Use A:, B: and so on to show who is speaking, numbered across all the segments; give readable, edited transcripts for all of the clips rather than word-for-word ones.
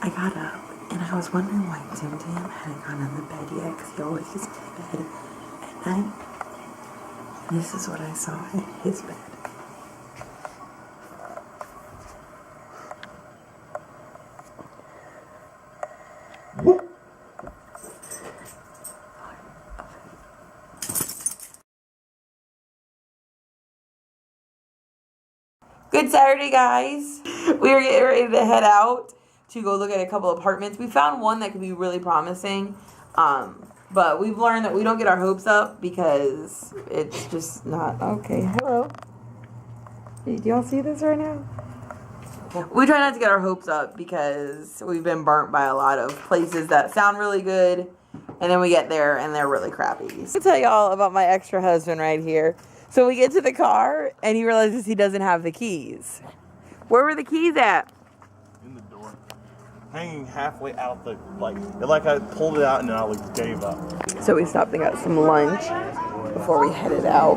A: I got up and I was wondering why Tim Tam hadn't gone on the bed yet, because he always gets to bed at night. And this is what I saw in his bed. Good Saturday, guys. We were getting ready to head out to go look at a couple apartments. We found one that could be really promising, but we've learned that we don't get our hopes up because it's just not okay. Hello. Do y'all see this right now? We try not to get our hopes up because we've been burnt by a lot of places that sound really good, and then we get there and they're really crappy. I'll tell y'all about my extra husband right here. So we get to the car, and he realizes he doesn't have the keys. Where were the keys at?
B: In the door. Hanging halfway out the, like I pulled it out and then I gave up.
A: So we stopped and got some lunch before we headed out.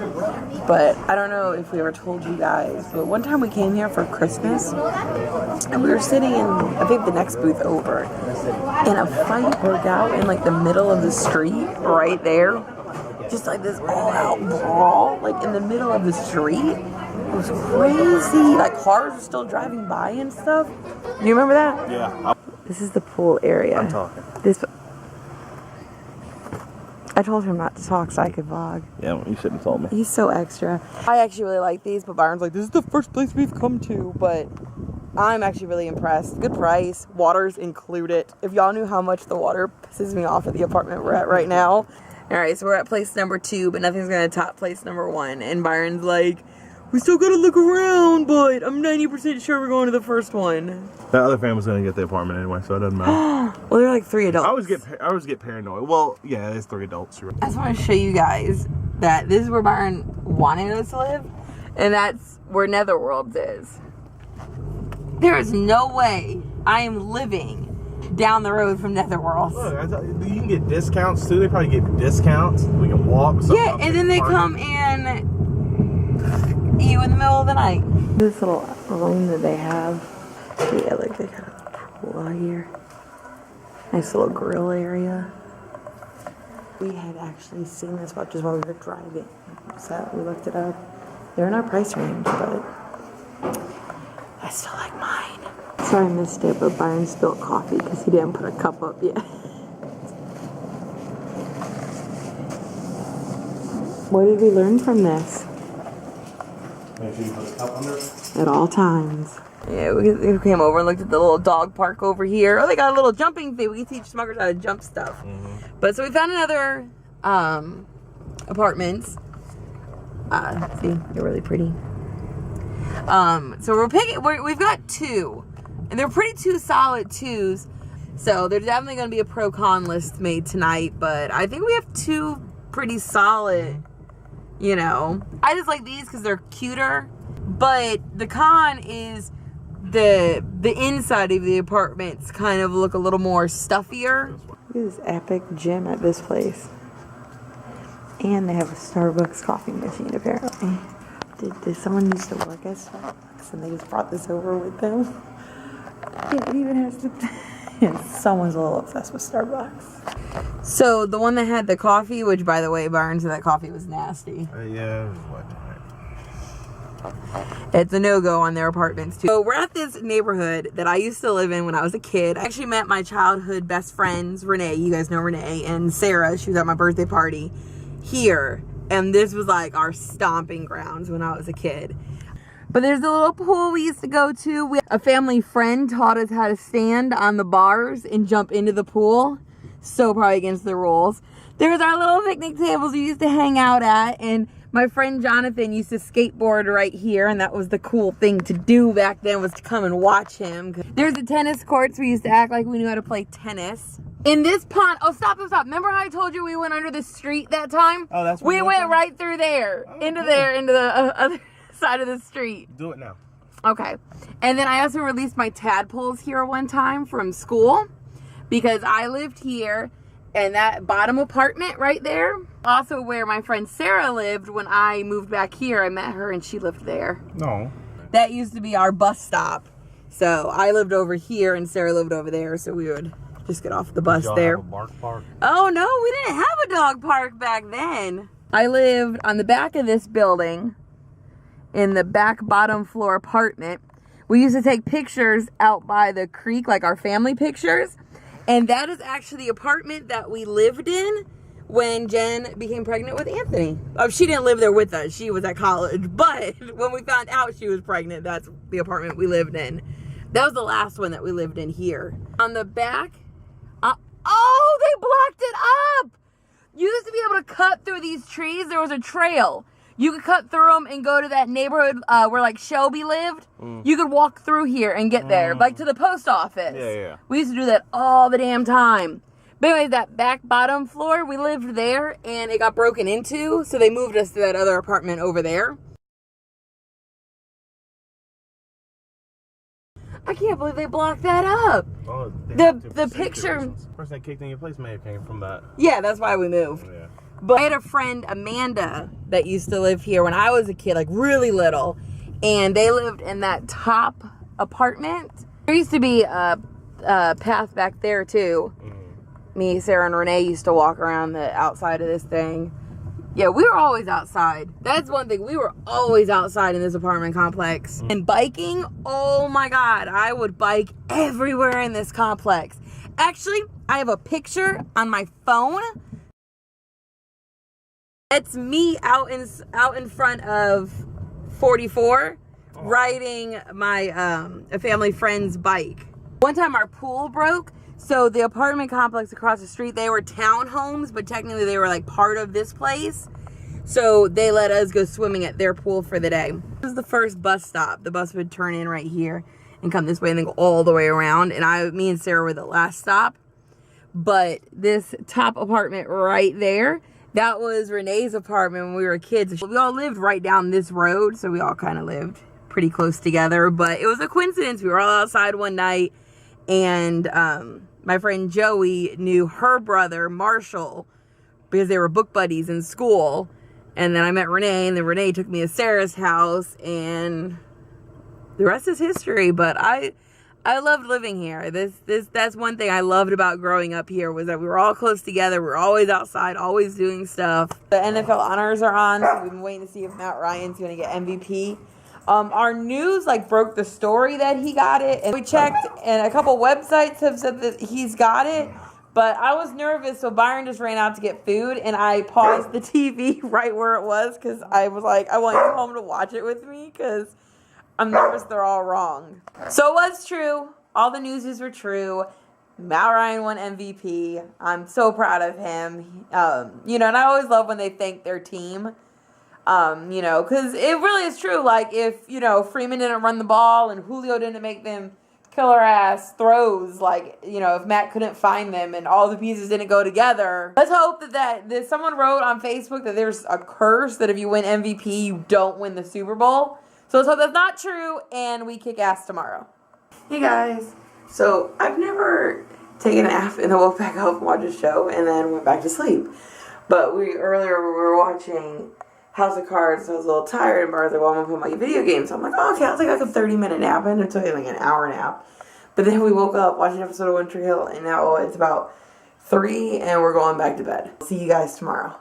A: But I don't know if we ever told you guys, but one time we came here for Christmas, and we were sitting in, I think, the next booth over, and a fight broke out in, like, the middle of the street right there. Just like this all-out brawl, like in the middle of the street. It was crazy. Like cars were still driving by and stuff. Do you remember that?
B: Yeah.
A: This is the pool area.
B: I'm talking.
A: I told him not to talk so I could vlog.
B: Yeah, you shouldn't have told me.
A: He's so extra. I actually really like these, but Byron's like, this is the first place we've come to. But I'm actually really impressed. Good price. Water's included. If y'all knew how much the water pisses me off at the apartment we're at right now. Alright, so we're at place number 2, but nothing's gonna top place number 1. And Byron's like, we still gotta look around, but I'm 90% sure we're going to the first one.
B: That other family's gonna get the apartment anyway, so it doesn't matter.
A: Well, they're like 3 adults.
B: I always get paranoid. Well, yeah, it's 3 adults.
A: I just want to show you guys that this is where Byron wanted us to live, and that's where Netherworlds is. There is no way I am living down the road from Netherworlds.
B: Look, I thought you can get discounts too. They probably give discounts. We can walk.
A: Yeah, and then they come and eat you in the middle of the night. This little room that they have. Yeah, like they got a pool out here. Nice little grill area. We had actually seen this spot just while we were driving. So we looked it up. They're in our price range, but I still like mine. Sorry I missed it, but Byron spilled coffee because he didn't put a cup up yet. What did we learn from this?
B: Make sure you put a cup under it.
A: At all times. Yeah, we came over and looked at the little dog park over here. Oh, they got a little jumping thing. We can teach Smuggers how to jump stuff. Mm-hmm. But so we found another apartments. See, they're really pretty. So we've got 2. And they're pretty 2 solid 2s. So there's definitely going to be a pro-con list made tonight. But I think we have 2 pretty solid, you know. I just like these because they're cuter. But the con is the inside of the apartments kind of look a little more stuffier. Look at this epic gym at this place. And they have a Starbucks coffee machine apparently. Did someone used to work at Starbucks and they just brought this over with them? Yeah, it even has the... Yeah, someone's a little obsessed with Starbucks. So, the one that had the coffee, which, by the way, Byron said that coffee was nasty.
B: Yeah, it was what?
A: It's a no-go on their apartments, too. So, we're at this neighborhood that I used to live in when I was a kid. I actually met my childhood best friends, Renee, you guys know Renee, and Sarah, she was at my birthday party, here. And this was, like, our stomping grounds when I was a kid. But there's a little pool we used to go to. A family friend taught us how to stand on the bars and jump into the pool. So probably against the rules. There's our little picnic tables we used to hang out at. And my friend Jonathan used to skateboard right here. And that was the cool thing to do back then, was to come and watch him. There's the tennis courts. We used to act like we knew how to play tennis. In this pond, oh, stop. Remember how I told you we went under the street that time?
B: Oh, that's where
A: we went right through there. Oh, into the other side of the street.
B: Do it now.
A: Okay. And then I also released my tadpoles here one time from school because I lived here, and that bottom apartment right there, also where my friend Sarah lived when I moved back here. I met her and she lived there.
B: No.
A: That used to be our bus stop. So I lived over here and Sarah lived over there, so we would just get off the bus there.
B: Have a bark park?
A: Oh no, we didn't have a dog park back then. I lived on the back of this building in the back bottom floor apartment. We used to take pictures out by the creek, like our family pictures. And that is actually the apartment that we lived in when Jen became pregnant with Anthony. She didn't live there with us. She was at college. But when we found out she was pregnant, that's the apartment we lived in. That was the last one that we lived in here. On the back, oh, they blocked it up. You used to be able to cut through these trees. There was a trail. You could cut through them and go to that neighborhood where like Shelby lived. You could walk through here and get there, like to the post office.
B: Yeah.
A: We used to do that all the damn time. But anyway, that back bottom floor, we lived there and it got broken into, so they moved us to that other apartment over there. I can't believe they blocked that up.
B: Oh,
A: The picture.
B: The person that kicked in your place may have came from that.
A: Yeah, that's why we moved.
B: Yeah.
A: But I had a friend, Amanda, that used to live here when I was a kid, like really little. And they lived in that top apartment. There used to be a path back there too. Me, Sarah, and Renee used to walk around the outside of this thing. Yeah, we were always outside. That's one thing. We were always outside in this apartment complex. And biking, oh my God. I would bike everywhere in this complex. Actually, I have a picture on my phone. It's me out in front of 44 riding my a family friend's bike. One time our pool broke. So the apartment complex across the street, they were townhomes, but technically they were like part of this place. So they let us go swimming at their pool for the day. This was the first bus stop. The bus would turn in right here and come this way and then go all the way around. And me and Sarah were the last stop. But this top apartment right there, that was Renee's apartment when we were kids. We all lived right down this road, so we all kind of lived pretty close together. But it was a coincidence. We were all outside one night, and my friend Joey knew her brother, Marshall, because they were book buddies in school. And then I met Renee, and then Renee took me to Sarah's house, and the rest is history. But I loved living here. That's one thing I loved about growing up here, was that we were all close together. We were always outside, always doing stuff. The NFL honors are on, so we've been waiting to see if Matt Ryan's going to get MVP. Our news broke the story that he got it, and we checked, and a couple websites have said that he's got it. But I was nervous, so Byron just ran out to get food, and I paused the TV right where it was, because I was like, I want you home to watch it with me, because I'm nervous they're all wrong. So it was true. All the newses were true. Matt Ryan won MVP. I'm so proud of him. And I always love when they thank their team. Because it really is true. Like, if, Freeman didn't run the ball and Julio didn't make them killer ass throws, if Matt couldn't find them and all the pieces didn't go together. Let's hope that someone wrote on Facebook that there's a curse that if you win MVP, you don't win the Super Bowl. So let's hope that's not true, and we kick ass tomorrow. Hey guys, so I've never taken a nap and then woke back up and watched a show and then went back to sleep. But earlier we were watching House of Cards, so I was a little tired, and Bar's like, well, I'm going to put my video game. So I'm like, oh, okay, I'll take a 30-minute nap. And it took like an hour nap. But then we woke up watching an episode of One Tree Hill, and now it's about 3, and we're going back to bed. See you guys tomorrow.